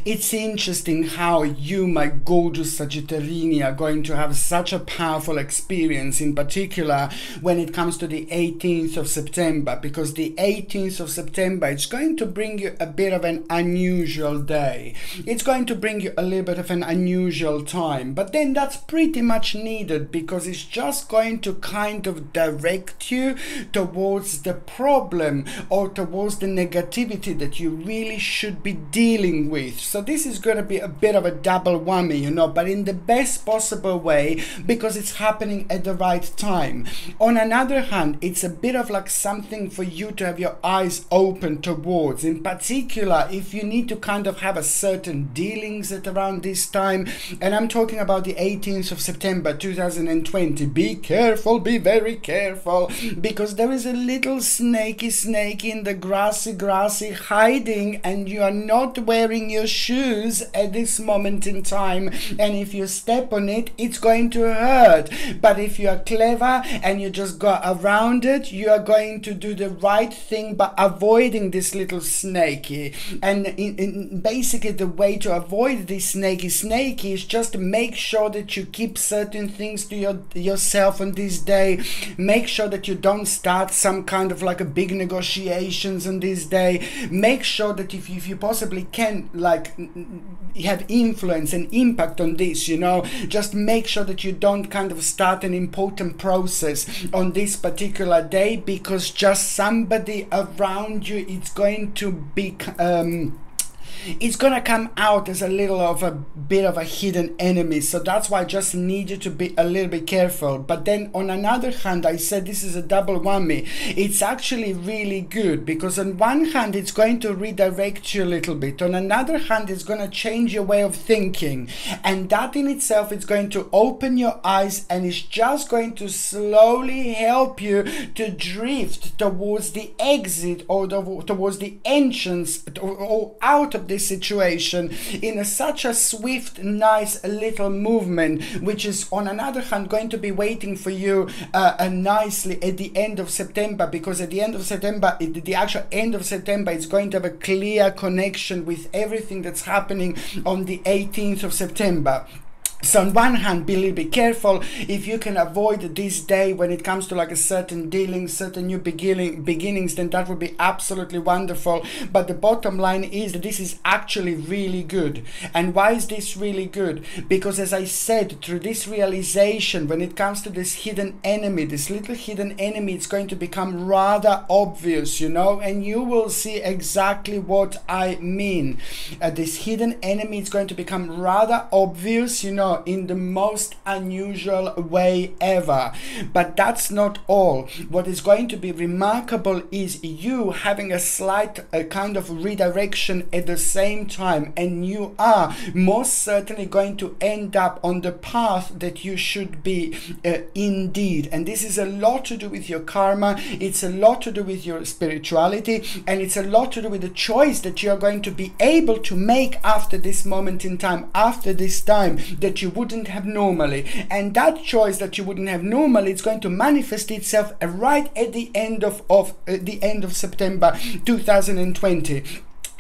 It's interesting how you, my gorgeous Sagittarini, are going to have such a powerful experience, in particular when it comes to the 18th of September, because the 18th of September, it's going to bring you a bit of an unusual day. It's going to bring you a little bit of an unusual time, but then that's pretty much needed, because it's just going to kind of direct you towards the problem or towards the negativity that you really should be dealing with. So this is going to be a bit of a double whammy, you know, but in the best possible way, because it's happening at the right time. On another hand, it's a bit of like something for you to have your eyes open towards, in particular if you need to kind of have a certain dealings at around this time. And I'm talking about the 18th of September 2020. Be careful, be very careful, because there is a little snaky in the grassy hiding, and you are not wearing your shoes at this moment in time, and if you step on it, it's going to hurt. But if you are clever and you just go around it, you are going to do the right thing by avoiding this little snaky. And basically the way to avoid this snaky is just make sure that you keep certain things to yourself on this day. Make sure that you don't start some kind of like a big negotiations on this day. Make sure that if you possibly can like have influence and impact on this, you know, just make sure that you don't kind of start an important process on this particular day, because just somebody around you, it's going to be it's gonna come out as a little of a bit of a hidden enemy. So that's why I just need you to be a little bit careful. But then on another hand, I said this is a double whammy. It's actually really good, because on one hand it's going to redirect you a little bit, on another hand it's going to change your way of thinking, and that in itself is going to open your eyes, and it's just going to slowly help you to drift towards the exit or towards the entrance or out of this situation in such a swift, nice little movement, which is on another hand going to be waiting for you nicely at the end of September, because at the end of September, the actual end of September, is going to have a clear connection with everything that's happening on the 18th of September. So on one hand, be a little bit careful if you can avoid this day when it comes to like a certain dealing, certain new beginnings, then that would be absolutely wonderful. But the bottom line is that this is actually really good. And why is this really good? Because as I said, through this realization, when it comes to this hidden enemy, this little hidden enemy, it's going to become rather obvious, you know, and you will see exactly what I mean. This hidden enemy is going to become rather obvious, you know, in the most unusual way ever. But that's not all. What is going to be remarkable is you having a slight kind of redirection at the same time, and you are most certainly going to end up on the path that you should be indeed. And this is a lot to do with your karma, it's a lot to do with your spirituality, and it's a lot to do with the choice that you are going to be able to make after this moment in time, after this time that you wouldn't have normally. And that choice that you wouldn't have normally, it's going to manifest itself right at the end of September 2020.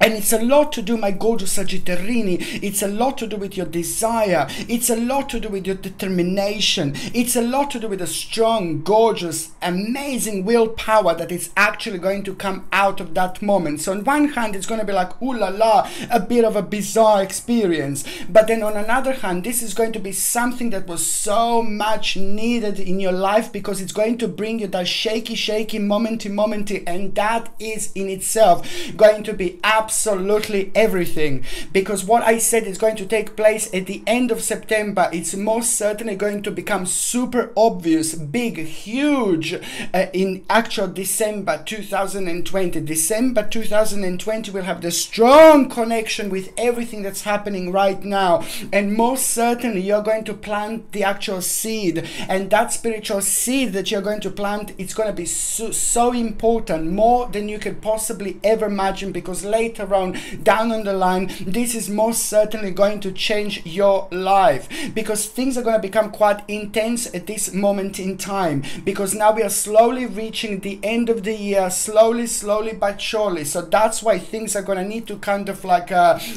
And it's a lot to do, my gorgeous Sagittarini, it's a lot to do with your desire, it's a lot to do with your determination, it's a lot to do with a strong, gorgeous, amazing willpower that is actually going to come out of that moment. So on one hand, it's going to be like, ooh la la, a bit of a bizarre experience. But then on another hand, this is going to be something that was so much needed in your life, because it's going to bring you that shaky momenty, and that is in itself going to be absolutely everything. Because what I said is going to take place at the end of September, it's most certainly going to become super obvious, big, huge in actual December 2020. December 2020 will have the strong connection with everything that's happening right now, and most certainly you're going to plant the actual seed, and that spiritual seed that you're going to plant, it's going to be so important, more than you could possibly ever imagine, because later later on down on the line, this is most certainly going to change your life, because things are going to become quite intense at this moment in time, because now we are slowly reaching the end of the year, slowly but surely. So that's why things are going to need to kind of like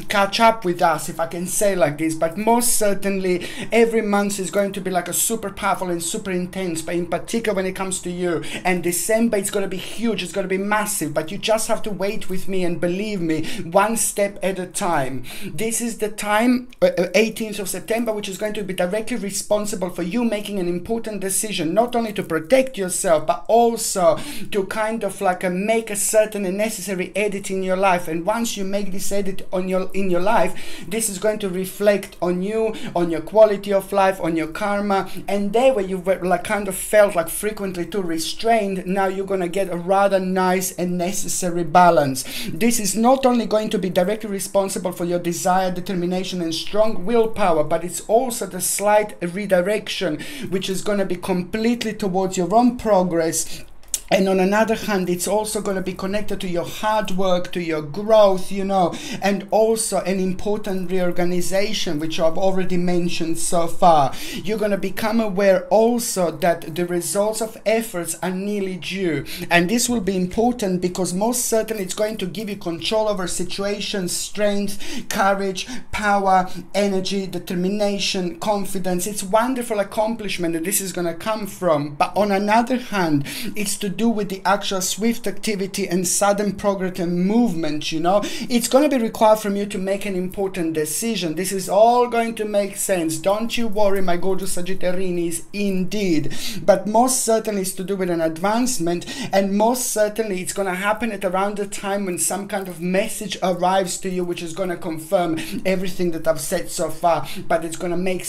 catch up with us, if I can say like this. But most certainly every month is going to be like a super powerful and super intense, but in particular when it comes to you. And December, it's going to be huge, it's going to be massive, but you just have to wait with me and believe me, one step at a time. This is the time, 18th of September, which is going to be directly responsible for you making an important decision, not only to protect yourself, but also to kind of like make a certain and necessary edit in your life. And once you make this edit in your life, this is going to reflect on you, on your quality of life, on your karma. And there where you were like kind of felt like frequently too restrained, now you're going to get a rather nice and necessary balance. This is not only going to be directly responsible for your desire, determination and strong willpower, but it's also the slight redirection which is going to be completely towards your own progress. And on another hand, it's also going to be connected to your hard work, to your growth, you know, and also an important reorganization, which I've already mentioned so far. You're going to become aware also that the results of efforts are nearly due. And this will be important because most certainly it's going to give you control over situations, strength, courage, power, energy, determination, confidence. It's wonderful accomplishment that this is going to come from. But on another hand, it's to do with the actual swift activity and sudden progress and movement, you know. It's going to be required from you to make an important decision. This is all going to make sense. Don't you worry, my gorgeous Sagittarius, indeed. But most certainly it's to do with an advancement, and most certainly it's going to happen at around the time when some kind of message arrives to you, which is going to confirm everything that I've said so far. But it's going to make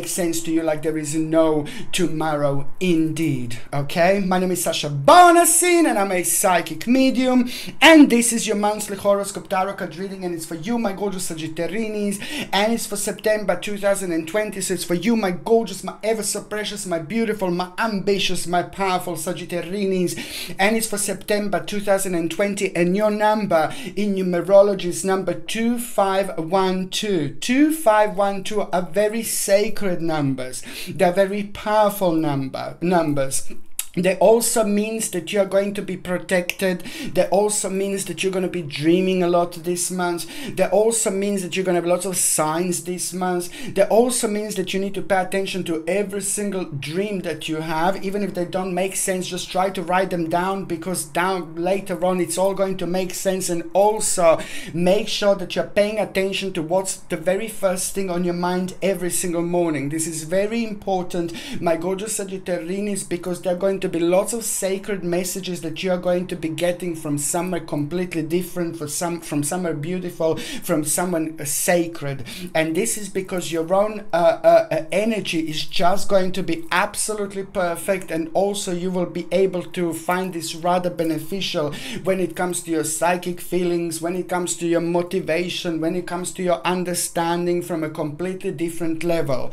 sense to you like there is no tomorrow, indeed. Okay, my name is Sasha Bonasin and I'm a psychic medium, and this is your monthly horoscope tarot card reading, and it's for you, my gorgeous Sagittarius, and it's for September 2020. So it's for you, my gorgeous, my ever so precious, my beautiful, my ambitious, my powerful Sagittarius, and it's for September 2020. And your number in numerology is number 2512. 2512 are very sacred numbers. They're very powerful numbers. That also means that you're going to be protected. That also means that you're going to be dreaming a lot this month. That also means that you're going to have lots of signs this month. That also means that you need to pay attention to every single dream that you have. Even if they don't make sense, just try to write them down, because down later on it's all going to make sense. And also make sure that you're paying attention to what's the very first thing on your mind every single morning. This is very important, my gorgeous Sagittarius, because they're going to be lots of sacred messages that you're going to be getting from somewhere completely different, from somewhere beautiful, from someone sacred. And this is because your own energy is just going to be absolutely perfect, and also you will be able to find this rather beneficial when it comes to your psychic feelings, when it comes to your motivation, when it comes to your understanding from a completely different level.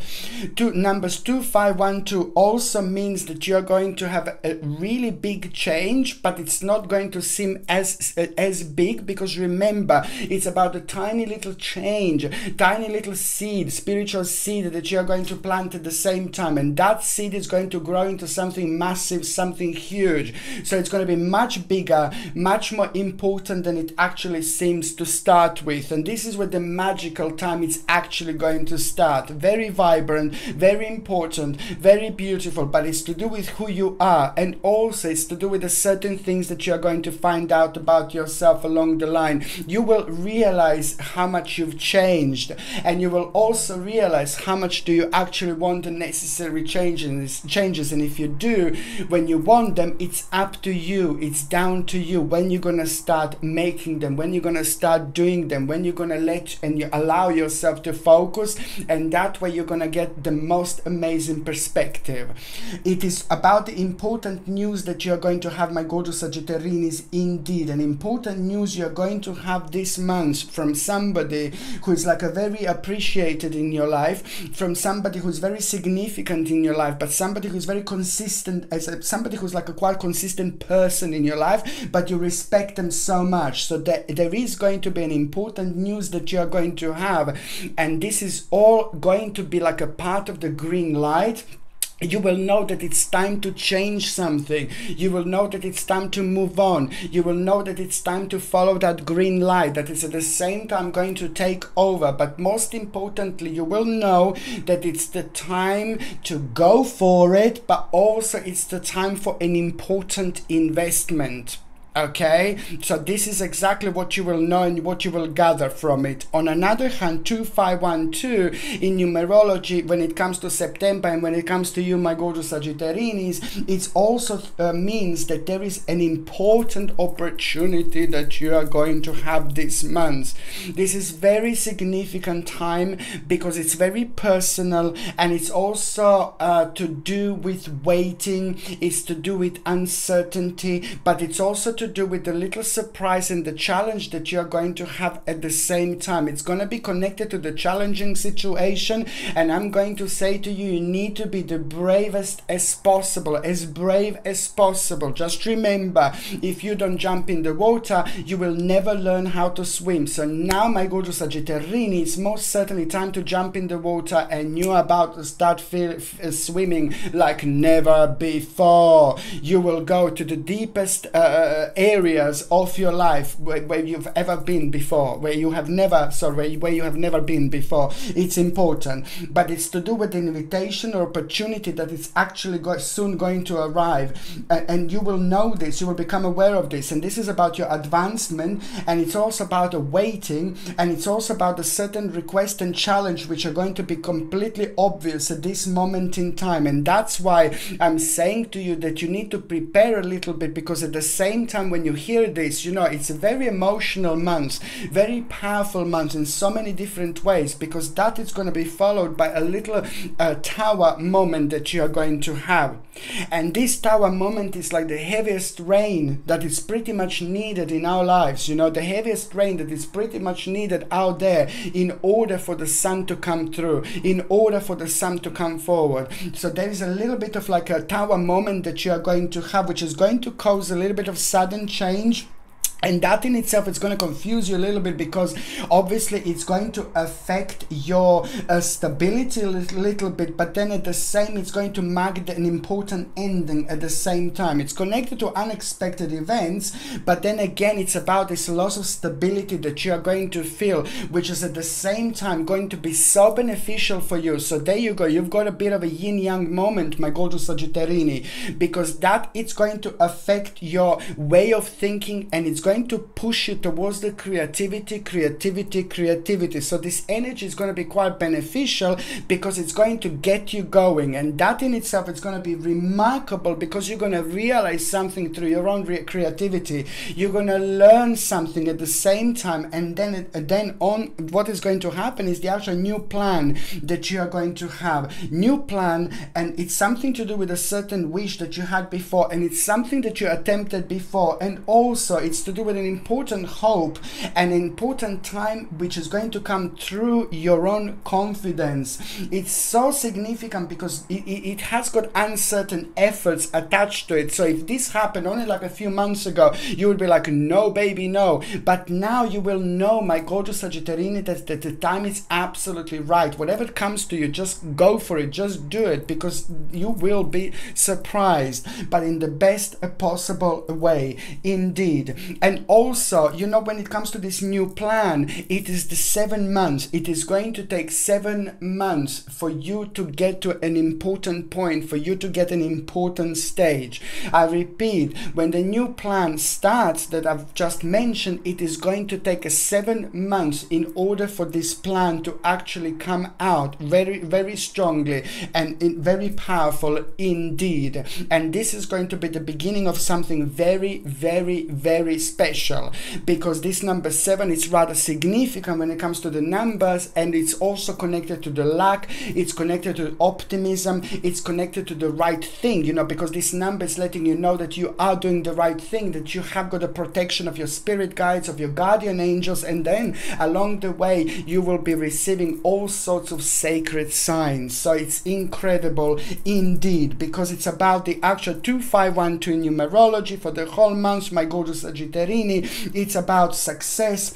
Numbers 2512 also means that you're going to have a really big change, but it's not going to seem as big, because remember, it's about a tiny little change, tiny little seed, spiritual seed that you're going to plant at the same time, and that seed is going to grow into something massive, something huge. So it's going to be much bigger, much more important than it actually seems to start with. And this is where the magical time is actually going to start. Very vibrant, very important, very beautiful, but it's to do with who you are. And also it's to do with the certain things that you're going to find out about yourself along the line. You will realize how much you've changed, and you will also realize how much do you actually want the necessary changes. And if you do, when you want them, it's up to you, it's down to you when you're gonna start making them, when you're gonna start doing them, when you're gonna let and you allow yourself to focus, and that way you're gonna get the most amazing perspective. It is about the important news that you're going to have, my gorgeous Sagittarius, indeed. An important news you're going to have this month from somebody who is like a very appreciated in your life, from somebody who's very significant in your life, but somebody who's very consistent, somebody who's like a quite consistent person in your life, but you respect them so much. So that there is going to be an important news that you're going to have, and this is all going to be like a part of the green light. You will know that it's time to change something. You will know that it's time to move on. You will know that it's time to follow that green light that is at the same time going to take over. But most importantly, you will know that it's the time to go for it, but also it's the time for an important investment. Okay, so this is exactly what you will know and what you will gather from it. On another hand, 2512 in numerology, when it comes to September and when it comes to you, my gorgeous Sagittarius, it also means that there is an important opportunity that you are going to have this month. This is very significant time because it's very personal, and it's also to do with waiting, it's to do with uncertainty, but it's also to do with the little surprise and the challenge that you're going to have at the same time. It's going to be connected to the challenging situation, and I'm going to say to you, you need to be the bravest as possible, as brave as possible. Just remember, if you don't jump in the water, you will never learn how to swim. So now, my gorgeous Sagittarius, it's most certainly time to jump in the water, and you're about to start swimming like never before. You will go to the deepest areas of your life where you've ever been before, where you have never been before. It's important, but it's to do with the invitation or opportunity that is actually soon going to arrive, and you will know this, you will become aware of this, and this is about your advancement, and it's also about a waiting, and it's also about a certain request and challenge which are going to be completely obvious at this moment in time. And that's why I'm saying to you that you need to prepare a little bit, because at the same time when you hear this, you know, it's a very emotional month, very powerful month in so many different ways, because that is going to be followed by a little tower moment that you are going to have. And this tower moment is like the heaviest rain that is pretty much needed in our lives, you know, the heaviest rain that is pretty much needed out there in order for the sun to come through, in order for the sun to come forward. So there is a little bit of like a tower moment that you are going to have, which is going to cause a little bit of sudden change. And that in itself is going to confuse you a little bit, because obviously it's going to affect your stability a little bit, but then at the same, it's going to mark an important ending at the same time. It's connected to unexpected events, but then again, it's about this loss of stability that you are going to feel, which is at the same time going to be so beneficial for you. So there you go. You've got a bit of a yin-yang moment, my gorgeous Sagittarini, because that it's going to affect your way of thinking, and it's going to push you towards the creativity. So this energy is going to be quite beneficial, because it's going to get you going, and that in itself is going to be remarkable, because you're going to realize something through your own creativity. You're going to learn something at the same time, and then on what is going to happen is the actual new plan that you are going to have. New plan, and it's something to do with a certain wish that you had before, and it's something that you attempted before, and also it's to do with an important hope, an important time which is going to come through your own confidence. It's so significant because it has got uncertain efforts attached to it. So if this happened only like a few months ago, you would be like, no baby, no. But now you will know, my gorgeous Sagittarius, that the time is absolutely right. Whatever comes to you, just go for it, just do it, because you will be surprised, but in the best possible way indeed. And also, you know, when it comes to this new plan, it is the 7 months. It is going to take 7 months for you to get to an important point, for you to get an important stage. I repeat, when the new plan starts that I've just mentioned, it is going to take 7 months in order for this plan to actually come out very, very strongly and very powerful indeed. And this is going to be the beginning of something very, very, very special. special, because this number 7 is rather significant when it comes to the numbers, and it's also connected to the luck, it's connected to optimism, it's connected to the right thing, you know, because this number is letting you know that you are doing the right thing, that you have got the protection of your spirit guides, of your guardian angels, and then along the way you will be receiving all sorts of sacred signs. So it's incredible indeed, because it's about the actual 2512 numerology for the whole month, my gorgeous Sagittarini. It's about success,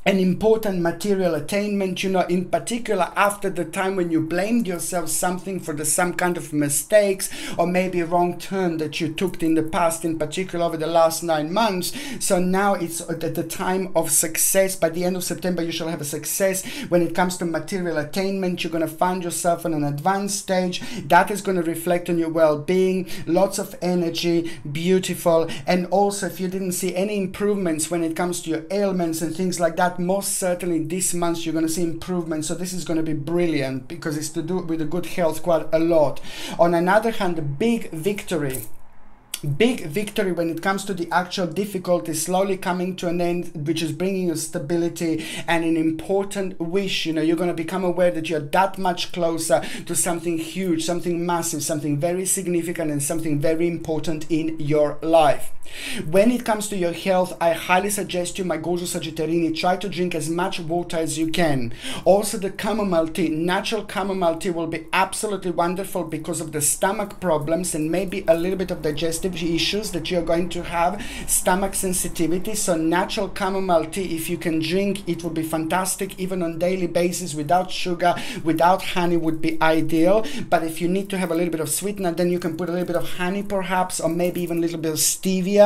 an important material attainment, you know, in particular after the time when you blamed yourself something for some kind of mistakes or maybe wrong turn that you took in the past, in particular over the last 9 months. So now it's at the time of success. By the end of September, you shall have a success when it comes to material attainment. You're going to find yourself on an advanced stage that is going to reflect on your well-being, lots of energy, beautiful. And also, if you didn't see any improvements when it comes to your ailments and things like that, most certainly this month you're going to see improvement. So this is going to be brilliant, because it's to do with the good health quite a lot. On another hand, the big victory when it comes to the actual difficulty slowly coming to an end, which is bringing you stability and an important wish. You know, you're going to become aware that you're that much closer to something huge, something massive, something very significant, and something very important in your life. When it comes to your health, I highly suggest you, my gorgeous Sagittarini, try to drink as much water as you can. Also, the chamomile tea, natural chamomile tea, will be absolutely wonderful because of the stomach problems and maybe a little bit of digestive issues that you're going to have, stomach sensitivity. So natural chamomile tea, if you can drink, it will be fantastic, even on daily basis, without sugar, without honey would be ideal. But if you need to have a little bit of sweetener, then you can put a little bit of honey perhaps, or maybe even a little bit of stevia,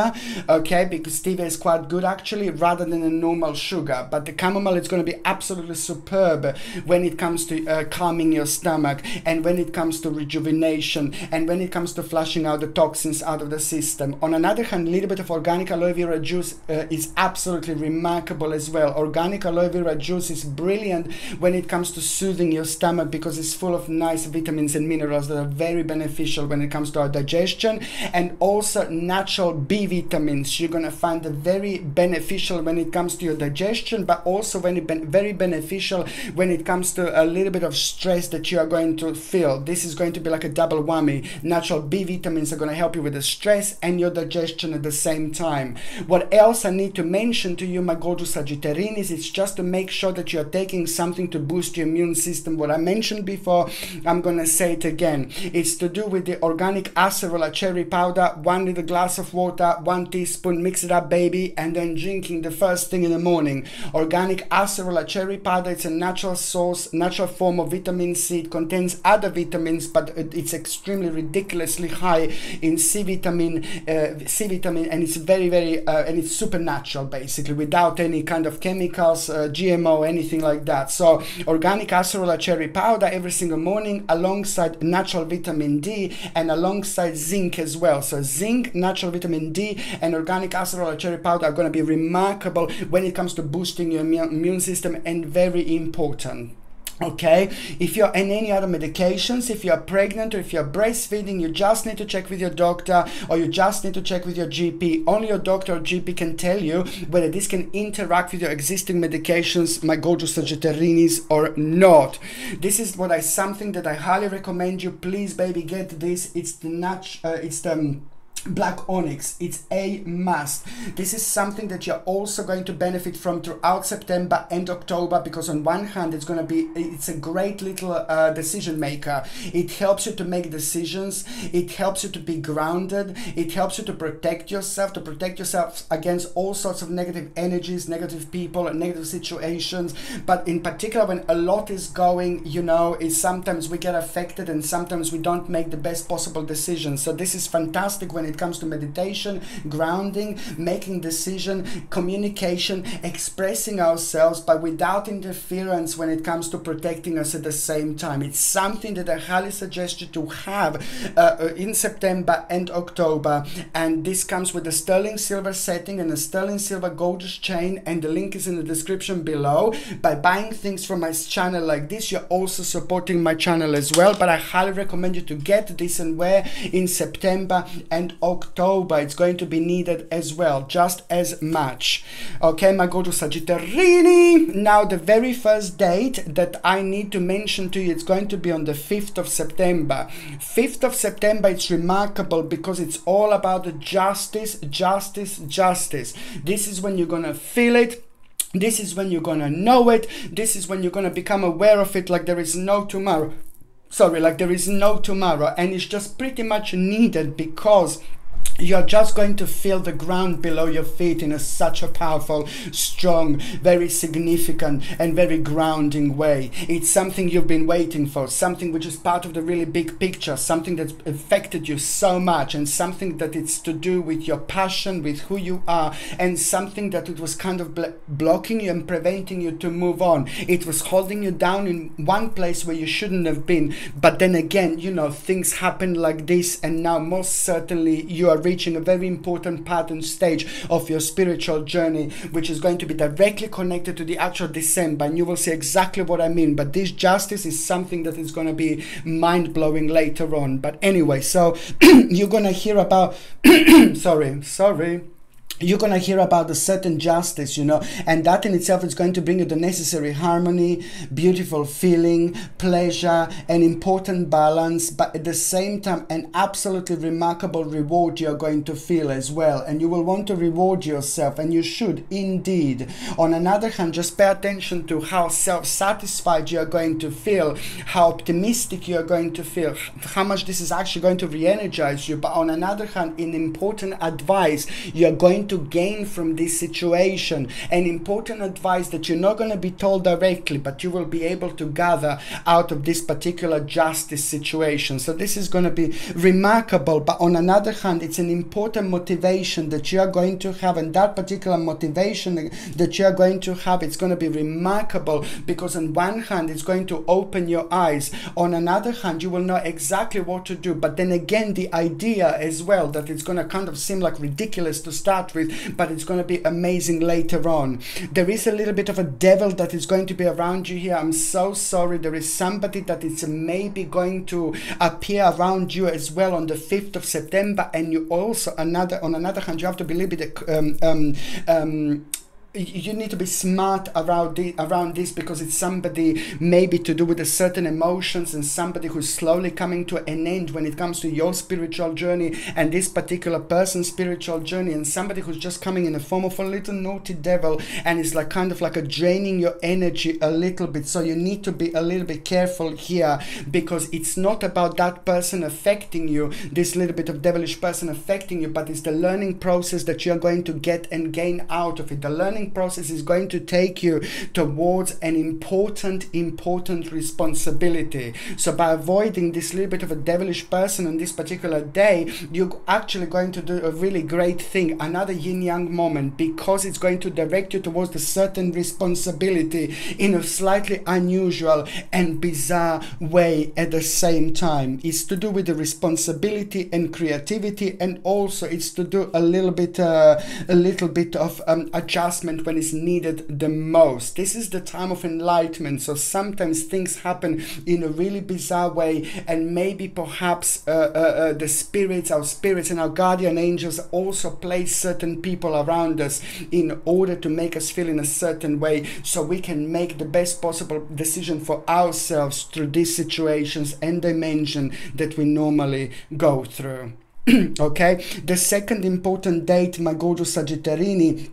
okay, because stevia is quite good actually, rather than a normal sugar. But the chamomile is going to be absolutely superb when it comes to calming your stomach, and when it comes to rejuvenation, and when it comes to flushing out the toxins out of the system. On another hand, a little bit of organic aloe vera juice is absolutely remarkable as well. Organic aloe vera juice is brilliant when it comes to soothing your stomach, because it's full of nice vitamins and minerals that are very beneficial when it comes to our digestion. And also natural B vitamins, you're going to find it very beneficial when it comes to your digestion, but also very beneficial when it comes to a little bit of stress that you are going to feel. This is going to be like a double whammy. Natural B vitamins are going to help you with the stress and your digestion at the same time. What else I need to mention to you, my gorgeous Sagittarians, it's just to make sure that you're taking something to boost your immune system. What I mentioned before, I'm going to say it again. It's to do with the organic acerola cherry powder, 1 little glass of water, 1 teaspoon, mix it up baby, and then drinking the first thing in the morning. Organic acerola cherry powder, it's a natural source, natural form of vitamin C. It contains other vitamins, but it's extremely ridiculously high in C vitamin, and it's very and it's supernatural basically, without any kind of chemicals, GMO, anything like that. So organic acerola cherry powder every single morning, alongside natural vitamin D and alongside zinc as well. So zinc, natural vitamin D, and organic acerola cherry powder are going to be remarkable when it comes to boosting your immune system, and very important. Okay, if you're on any other medications, if you're pregnant or if you're breastfeeding, you just need to check with your doctor, or you just need to check with your GP. Only your doctor or GP can tell you whether this can interact with your existing medications, my gorgeous Sagittarinis, or not. This is something that I highly recommend you. Please, baby, get this. It's the black onyx. It's a must. This is something that you're also going to benefit from throughout September and October, because on one hand it's a great little decision maker. It helps you to make decisions, it helps you to be grounded, it helps you to protect yourself against all sorts of negative energies, negative people, and negative situations. But in particular, when a lot is going, you know, is sometimes we get affected and sometimes we don't make the best possible decisions. So this is fantastic when it comes to meditation, grounding, making decision, communication, expressing ourselves, but without interference when it comes to protecting us at the same time. It's something that I highly suggest you to have in September and October. And this comes with a sterling silver setting and a sterling silver gorgeous chain, and the link is in the description below. By buying things from my channel like this, you're also supporting my channel as well. But I highly recommend you to get this and wear in September and October, it's going to be needed as well, just as much. Okay, my gorgeous Sagittarini. Now, the very first date that I need to mention to you, it's going to be on the 5th of September. 5th of September, it's remarkable because it's all about the justice, justice, justice. This is when you're going to feel it. This is when you're going to know it. This is when you're going to become aware of it like there is no tomorrow. Sorry, like there is no tomorrow. And it's just pretty much needed because you're just going to feel the ground below your feet in such a powerful, strong, very significant and very grounding way. It's something you've been waiting for, something which is part of the really big picture, something that's affected you so much, and something that it's to do with your passion, with who you are, and something that it was kind of blocking you and preventing you to move on. It was holding you down in one place where you shouldn't have been. But then again, you know, things happen like this, and now most certainly you are reaching a very important part and stage of your spiritual journey, which is going to be directly connected to the actual December, and you will see exactly what I mean. But this justice is something that is going to be mind-blowing later on. But anyway, so you're going to hear about you're going to hear about a certain justice, you know, and that in itself is going to bring you the necessary harmony, beautiful feeling, pleasure, an important balance, but at the same time an absolutely remarkable reward you're going to feel as well. And you will want to reward yourself, and you should indeed. On another hand, just pay attention to how self-satisfied you're going to feel, how optimistic you're going to feel, how much this is actually going to re-energize you. But on another hand, in important advice you're going to gain from this situation, an important advice that you're not going to be told directly, but you will be able to gather out of this particular justice situation. So this is going to be remarkable. But on another hand, it's an important motivation that you are going to have, and that particular motivation that you are going to have, it's going to be remarkable because on one hand it's going to open your eyes, on another hand you will know exactly what to do. But then again, the idea as well that it's going to kind of seem like ridiculous to start with, but it's going to be amazing later on. There is a little bit of a devil that is going to be around you here. I'm so sorry. There is somebody that is maybe going to appear around you as well on the 5th of September, and you also on another hand you have to be a little bit you need to be smart around this, because it's somebody maybe to do with a certain emotions, and somebody who's slowly coming to an end when it comes to your spiritual journey and this particular person's spiritual journey, and somebody who's just coming in the form of a little naughty devil and is like kind of like a draining your energy a little bit. So you need to be a little bit careful here, because it's not about that person affecting you, this little bit of devilish person affecting you, but it's the learning process that you're going to get and gain out of it. The learning process is going to take you towards an important responsibility. So by avoiding this little bit of a devilish person on this particular day, you're actually going to do a really great thing, another yin-yang moment, because it's going to direct you towards a certain responsibility in a slightly unusual and bizarre way at the same time. It's to do with the responsibility and creativity, and also it's to do a little bit of adjustment when it's needed the most. This is the time of enlightenment, so sometimes things happen in a really bizarre way, and maybe perhaps the spirits, our spirits and our guardian angels also place certain people around us in order to make us feel in a certain way, so we can make the best possible decision for ourselves through these situations and dimension that we normally go through. Okay, the second important date, my gorgeous Sagittarinis,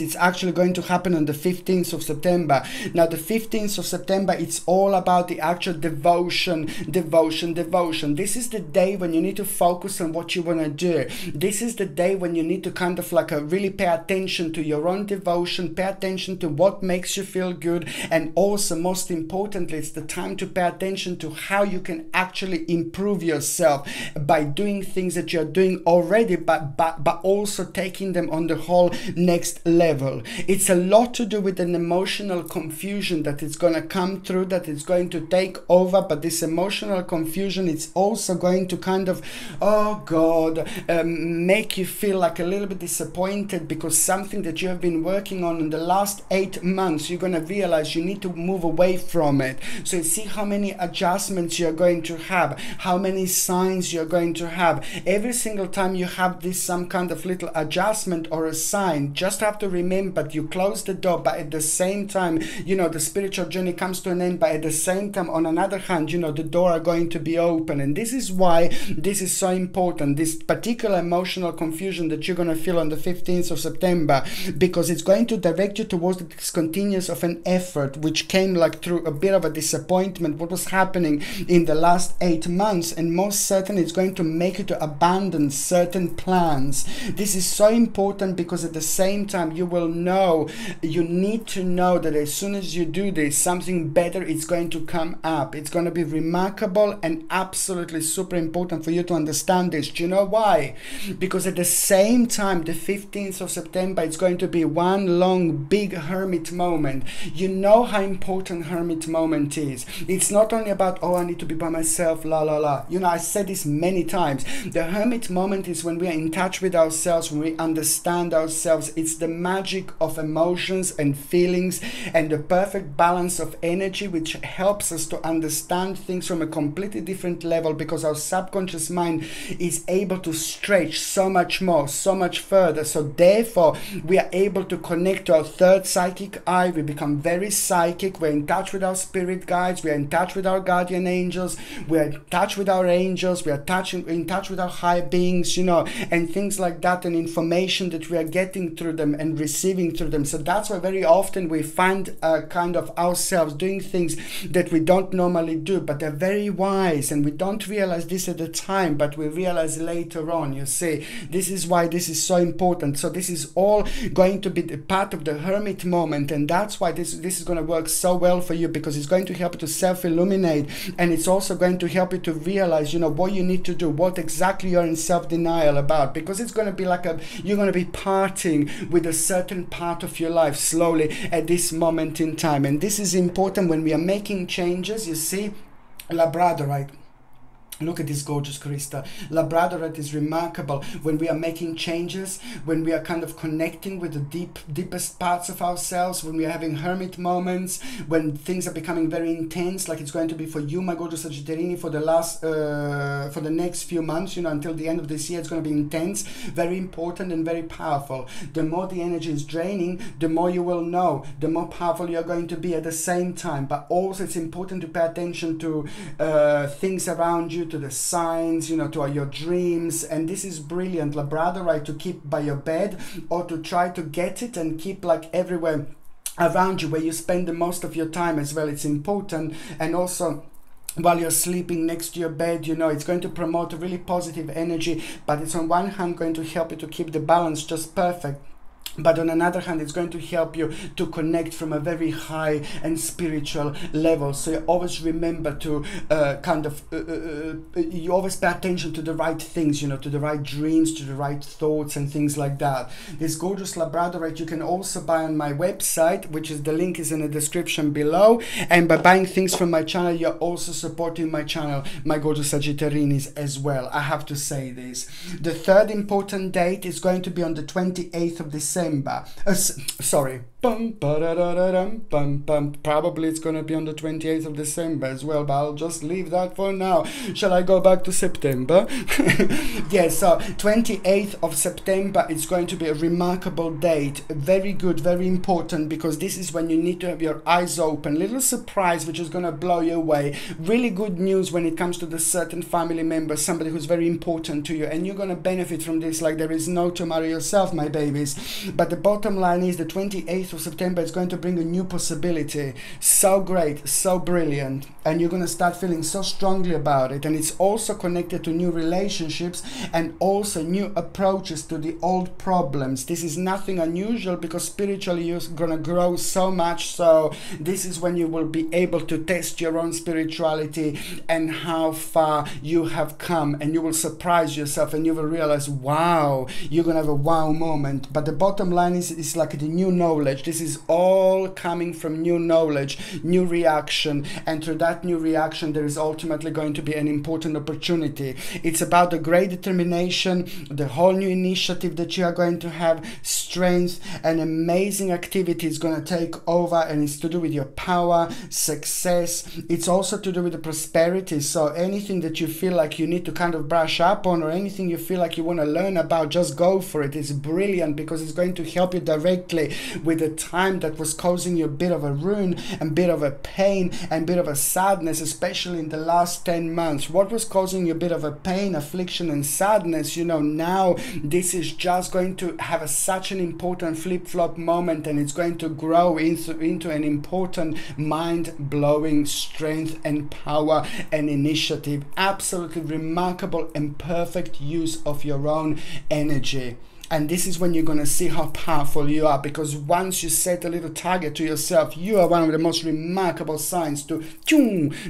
it's actually going to happen on the 15th of September. Now the 15th of September, it's all about the actual devotion. This is the day when you need to focus on what you want to do. This is the day when you need to kind of like really pay attention to your own devotion, pay attention to what makes you feel good, and also most importantly, it's the time to pay attention to how you can actually improve yourself by doing things that you're doing already, but also taking them on the whole next level. It's a lot to do with an emotional confusion that is going to come through, that is going to take over. But this emotional confusion, it's also going to kind of, oh God, make you feel like a little bit disappointed, because something that you have been working on in the last 8 months, you're going to realize you need to move away from it. So you see how many adjustments you're going to have, how many signs you're going to have. Every single time you have this some kind of little adjustment or a sign, just have to remember you close the door, but at the same time, you know, the spiritual journey comes to an end, but at the same time, on another hand, you know, the door are going to be open. And this is why this is so important, this particular emotional confusion that you're going to feel on the 15th of September, because it's going to direct you towards the discontinuance of an effort which came like through a bit of a disappointment, what was happening in the last 8 months, and most certainly it's going to make you to abandon certain plans. This is so important, because at the same time you will know, you need to know that as soon as you do this, something better is going to come up. It's going to be remarkable and absolutely super important for you to understand this. Do you know why? Because at the same time, the 15th of September, it's going to be one long big hermit moment. You know how important hermit moment is. It's not only about, oh, I need to be by myself, la la la. You know, I said this many times. The hermit moment is when we are in touch with ourselves, when we understand ourselves. It's the magic of emotions and feelings and the perfect balance of energy, which helps us to understand things from a completely different level, because our subconscious mind is able to stretch so much more, so much further. So therefore, we are able to connect to our third psychic eye. We become very psychic. We're in touch with our spirit guides. We're in touch with our guardian angels. We're in touch with our angels. We are in touch with our higher beings, you know, and things like that, and information that we are getting through them and receiving through them. So that's why very often we find kind of ourselves doing things that we don't normally do, but they're very wise, and we don't realize this at the time, but we realize later on. You see, this is why this is so important. So this is all going to be the part of the hermit moment, and that's why this is going to work so well for you, because it's going to help you to self-illuminate, and it's also going to help you to realize, you know, what you need to do, what exactly you're in self-denial about, because it's going to be like you're going to be parting with a certain part of your life slowly at this moment in time. And this is important when we are making changes. You see, Labradorite, look at this gorgeous crystal. Labradorite is remarkable when we are making changes, when we are kind of connecting with the deepest parts of ourselves, when we are having hermit moments, when things are becoming very intense, like it's going to be for you, my gorgeous Sagittarini, for the next few months, you know, until the end of this year. It's going to be intense, very important and very powerful. The more the energy is draining, the more you will know, the more powerful you're going to be at the same time. But also it's important to pay attention to things around you, to the signs, you know, to your dreams. And this is brilliant, Labradorite, to keep by your bed, or to try to get it and keep like everywhere around you where you spend the most of your time as well. It's important. And also while you're sleeping next to your bed, you know, it's going to promote a really positive energy, but it's on one hand going to help you to keep the balance just perfect. But on another hand, it's going to help you to connect from a very high and spiritual level. So you always remember to you always pay attention to the right things, you know, to the right dreams, to the right thoughts and things like that. This gorgeous Labradorite you can also buy on my website, which is, the link is in the description below. And by buying things from my channel, you're also supporting my channel, my gorgeous Sagittarinis, as well. I have to say this. The third important date is going to be on the 28th of December. Sorry. Probably it's going to be on the 28th of December as well, but I'll just leave that for now. Shall I go back to September? Yes, so 28th of September, it's going to be a remarkable date. Very good, very important, because this is when you need to have your eyes open. Little surprise which is going to blow you away. Really good news when it comes to the certain family member, somebody who's very important to you, and you're going to benefit from this like there is no tomorrow yourself, my babies. But the bottom line is the 28th 28th of September is going to bring a new possibility. So great, so brilliant, and you're going to start feeling so strongly about it. And it's also connected to new relationships and also new approaches to the old problems. This is nothing unusual because spiritually you're going to grow so much. So this is when you will be able to test your own spirituality and how far you have come, and you will surprise yourself and you will realize, wow, you're going to have a wow moment. But the bottom line is, it's like the new knowledge. This is all coming from new knowledge, new reaction, and through that new reaction there is ultimately going to be an important opportunity. It's about the great determination, the whole new initiative that you are going to have, strength, and amazing activity is going to take over, and it's to do with your power, success. It's also to do with the prosperity. So anything that you feel like you need to kind of brush up on, or anything you feel like you want to learn about, just go for it. It's brilliant because it's going to help you directly with the time that was causing you a bit of a ruin and bit of a pain and bit of a sadness, especially in the last 10 months. What was causing you a bit of a pain, affliction, and sadness, you know, now this is just going to have such an important flip-flop moment, and it's going to grow into an important mind-blowing strength and power and initiative. Absolutely remarkable and perfect use of your own energy. And this is when you're going to see how powerful you are, because once you set a little target to yourself, you are one of the most remarkable signs to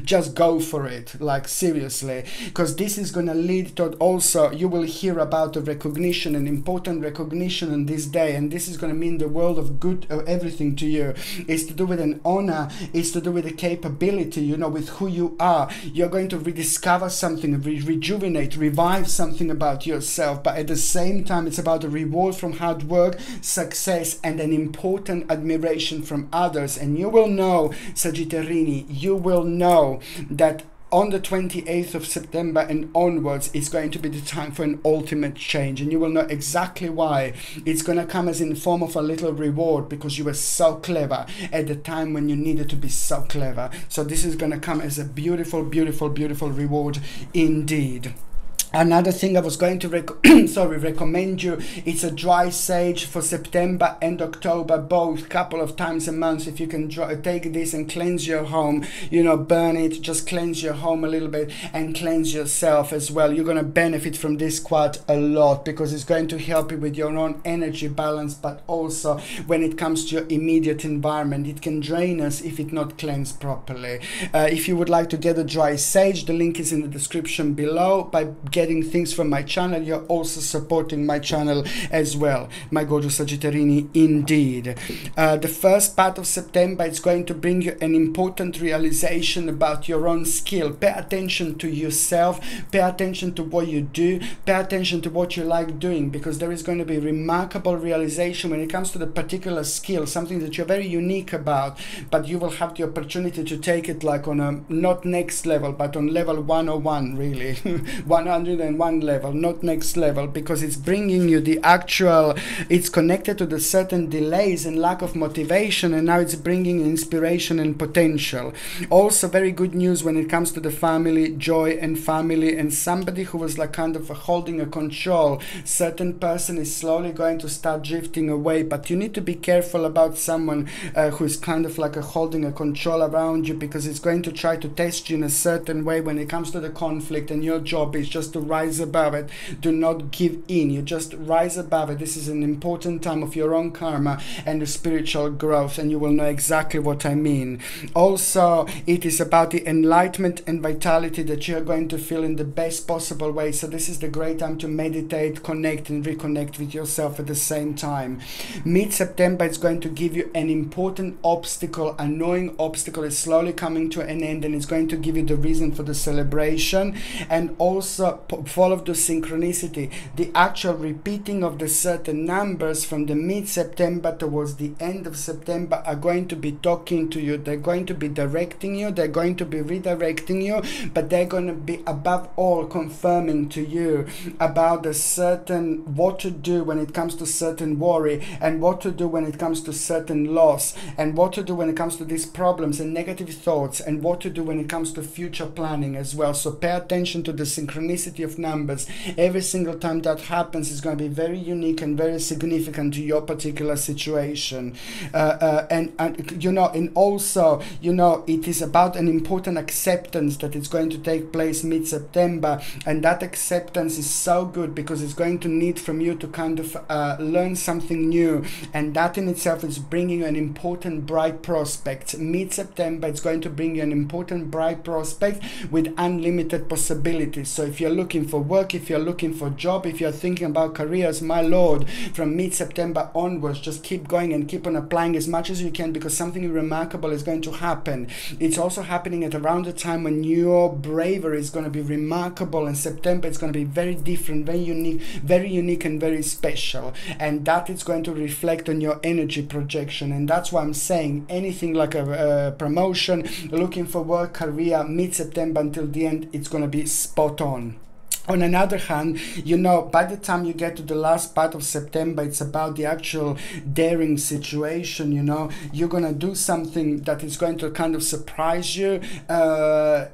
just go for it, like seriously, because this is going to lead to also, you will hear about the recognition, an important recognition on this day, and this is going to mean the world of good, everything to you. It's to do with an honor, it's to do with a capability, you know, with who you are. You're going to rediscover something, rejuvenate, revive something about yourself, but at the same time it's about the reward from hard work, success, and an important admiration from others. And you will know, Sagittarini, you will know that on the 28th of September and onwards, it's going to be the time for an ultimate change, and you will know exactly why. It's going to come as in form of a little reward because you were so clever at the time when you needed to be so clever. So this is going to come as a beautiful, beautiful, beautiful reward indeed. Another thing I was going to recommend you, it's a dry sage for September and October, both couple of times a month. If you can take this and cleanse your home, you know, burn it, just cleanse your home a little bit and cleanse yourself as well. You're going to benefit from this quite a lot because it's going to help you with your own energy balance, but also when it comes to your immediate environment. It can drain us if it's not cleansed properly. If you would like to get a dry sage, the link is in the description below. By getting things from my channel, you're also supporting my channel as well, my gorgeous Sagittarini indeed. The first part of September, it's going to bring you an important realization about your own skill. Pay attention to yourself, pay attention to what you do, pay attention to what you like doing, because there is going to be remarkable realization when it comes to the particular skill, something that you're very unique about, but you will have the opportunity to take it like on a not next level, but on level 101, really 101 level, not next level, because it's bringing you the actual, it's connected to the certain delays and lack of motivation, and now it's bringing inspiration and potential. Also very good news when it comes to the family, joy and family, and somebody who was like kind of holding a control. Certain person is slowly going to start drifting away, but you need to be careful about someone who is kind of like holding a control around you, because it's going to try to test you in a certain way when it comes to the conflict, and your job is just to rise above it. Do not give in. You just rise above it. This is an important time of your own karma and the spiritual growth, and you will know exactly what I mean. Also, it is about the enlightenment and vitality that you are going to feel in the best possible way. So this is the great time to meditate, connect and reconnect with yourself at the same time. Mid-September, it's going to give you an important obstacle, annoying obstacle is slowly coming to an end, and it's going to give you the reason for the celebration. And also follow the synchronicity, the actual repeating of the certain numbers from the mid-September towards the end of September are going to be talking to you. They're going to be directing you, they're going to be redirecting you, but they're going to be above all confirming to you about the certain what to do when it comes to certain worry, and what to do when it comes to certain loss, and what to do when it comes to these problems and negative thoughts, and what to do when it comes to future planning as well. So pay attention to the synchronicity synchronicity of numbers. Every single time that happens is going to be very unique and very significant to your particular situation. And you know, and also, you know, it is about an important acceptance that is going to take place mid-September, and that acceptance is so good because it's going to need from you to kind of learn something new, and that in itself is bringing you an important bright prospect. Mid-September, it's going to bring you an important bright prospect with unlimited possibilities. So if you're looking for work, if you're looking for a job, if you're thinking about careers, my lord, from mid-September onwards, just keep going and keep on applying as much as you can, because something remarkable is going to happen. It's also happening at around the time when your bravery is going to be remarkable, and September it's going to be very different, very unique and very special, and that is going to reflect on your energy projection. And that's why I'm saying anything like a promotion, looking for work, career, mid-September until the end, it's going to be spot on. On another hand, you know, by the time you get to the last part of September, it's about the actual daring situation. You know, you're gonna do something that is going to kind of surprise you.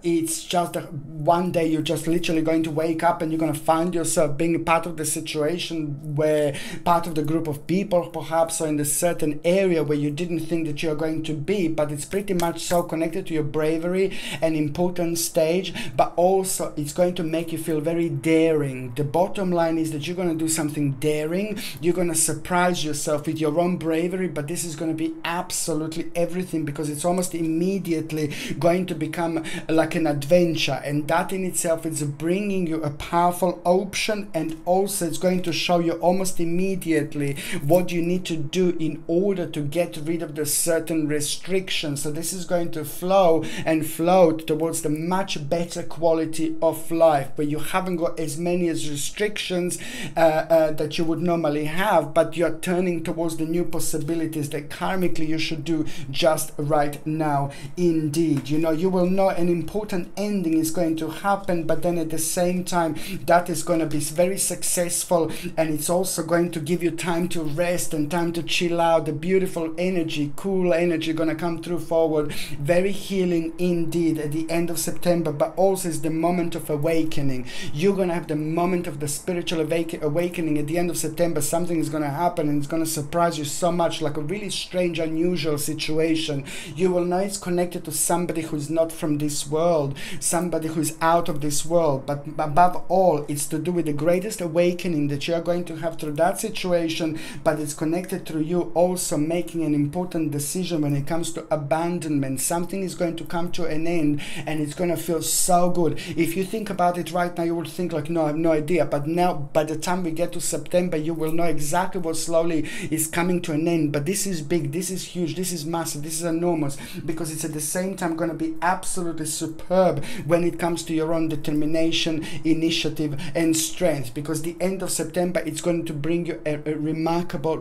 It's just one day you're just literally going to wake up and you're gonna find yourself being a part of the situation, where part of the group of people perhaps, or in a certain area where you didn't think that you're going to be, but it's pretty much so connected to your bravery, an important stage, but also it's going to make you feel very daring. The bottom line is that you're going to do something daring. You're going to surprise yourself with your own bravery, but this is going to be absolutely everything, because it's almost immediately going to become like an adventure, and that in itself is bringing you a powerful option, and also it's going to show you almost immediately what you need to do in order to get rid of the certain restrictions. So this is going to flow and float towards the much better quality of life, where you haven't got as many as restrictions that you would normally have, but you're turning towards the new possibilities that karmically you should do just right now. Indeed, you know, you will know an important ending is going to happen, but then at the same time that is going to be very successful, and it's also going to give you time to rest and time to chill out. The beautiful energy, cool energy going to come through forward, very healing indeed at the end of September, but also is the moment of awakening. You're going to have the moment of the spiritual awakening at the end of September. Something is going to happen and it's going to surprise you so much, like a really strange, unusual situation. You will know it's connected to somebody who's not from this world, somebody who's out of this world, but above all, it's to do with the greatest awakening that you're going to have through that situation, but it's connected through you also making an important decision when it comes to abandonment. Something is going to come to an end, and it's going to feel so good. If you think about it right now, you will think like, no, I have no idea, but now by the time we get to September, you will know exactly what slowly is coming to an end. But this is big, this is huge, this is massive, this is enormous, because it's at the same time going to be absolutely superb when it comes to your own determination, initiative and strength, because the end of September, it's going to bring you a remarkable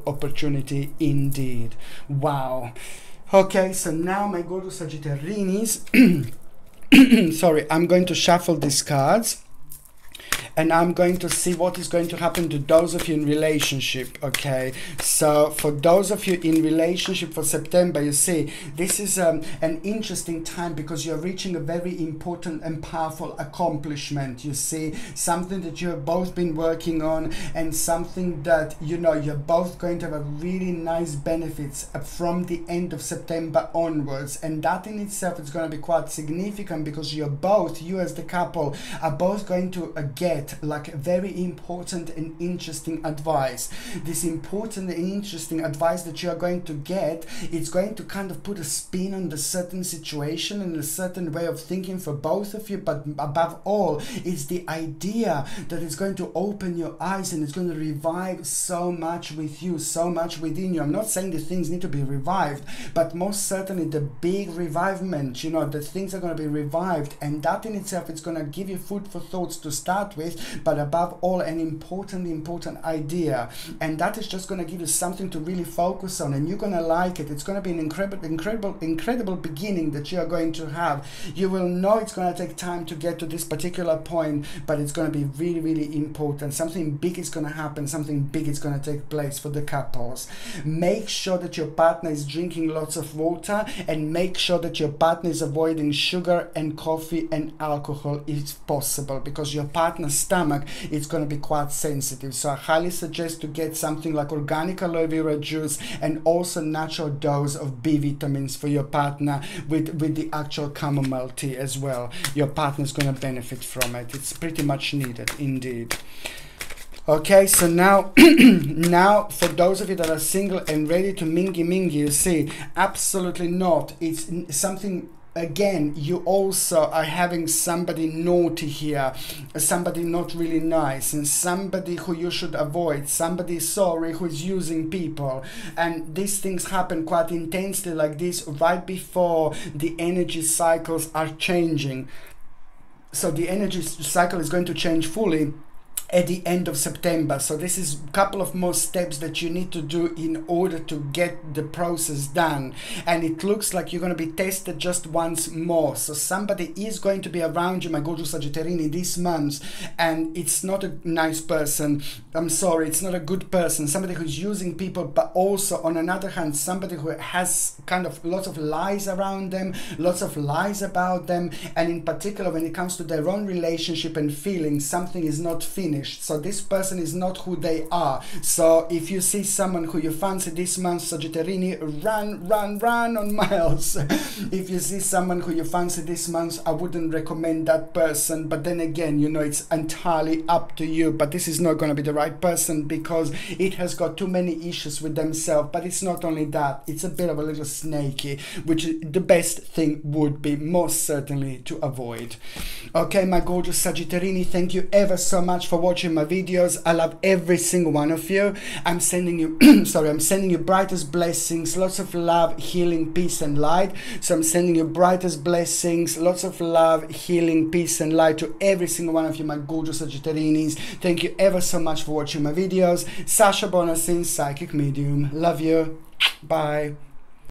opportunity indeed. Wow. Okay, so now my go to Sagittarius. Sorry, I'm going to shuffle these cards, and I'm going to see what is going to happen to those of you in relationship. Okay, so for those of you in relationship for September, you see, this is an interesting time, because you're reaching a very important and powerful accomplishment. You see, something that you have both been working on, and something that, you know, you're both going to have a really nice benefits from the end of September onwards, and that in itself is going to be quite significant, because you're both, you as the couple, are both going to get like very important and interesting advice. This important and interesting advice that you are going to get, it's going to kind of put a spin on the certain situation and a certain way of thinking for both of you, but above all, it's the idea that it's going to open your eyes, and it's going to revive so much with you, so much within you. I'm not saying the things need to be revived, but most certainly the big revivement, you know, the things are going to be revived, and that in itself is going to give you food for thoughts to start with, gift, but above all, an important idea. And that is just going to give you something to really focus on, and you're going to like it. It's going to be an incredible beginning that you are going to have. You will know it's going to take time to get to this particular point, but it's going to be really important. Something big is going to happen, something big is going to take place for the couples. Make sure that your partner is drinking lots of water, and make sure that your partner is avoiding sugar and coffee and alcohol if possible, because your partner's stomach is going to be quite sensitive. So I highly suggest to get something like organic aloe vera juice, and also natural dose of B vitamins for your partner with the actual chamomile tea as well. Your partner is going to benefit from it. It's pretty much needed indeed. Okay, so now now for those of you that are single and ready to mingy, you see, absolutely not. It's something. Again, you also are having somebody naughty here, somebody not really nice, and somebody who you should avoid, somebody sorry who is using people. And these things happen quite intensely like this right before the energy cycles are changing. So the energy cycle is going to change fully at the end of September. So this is a couple of more steps that you need to do in order to get the process done. And it looks like you're going to be tested just once more. So somebody is going to be around you, my gorgeous Sagittarini, this month, and it's not a nice person. I'm sorry, it's not a good person. Somebody who's using people, but also on another hand, somebody who has kind of lots of lies around them, lots of lies about them, and in particular when it comes to their own relationship and feelings, something is not finished. So this person is not who they are. So if you see someone who you fancy this month, Sagittarini, run on miles. If you see someone who you fancy this month, I wouldn't recommend that person. But then again, you know, it's entirely up to you. But this is not going to be the right person, because it has got too many issues with themselves. But it's not only that, it's a bit of a little snaky, which the best thing would be most certainly to avoid. Okay, my gorgeous Sagittarini, thank you ever so much for watching my videos. I love every single one of you. I'm sending you sorry, I'm sending you brightest blessings, lots of love, healing, peace and light. So I'm sending you brightest blessings, lots of love, healing, peace and light to every single one of you, my gorgeous Sagittarinis. Thank you ever so much for watching my videos. Sasha Bonasin, psychic medium. Love you. Bye.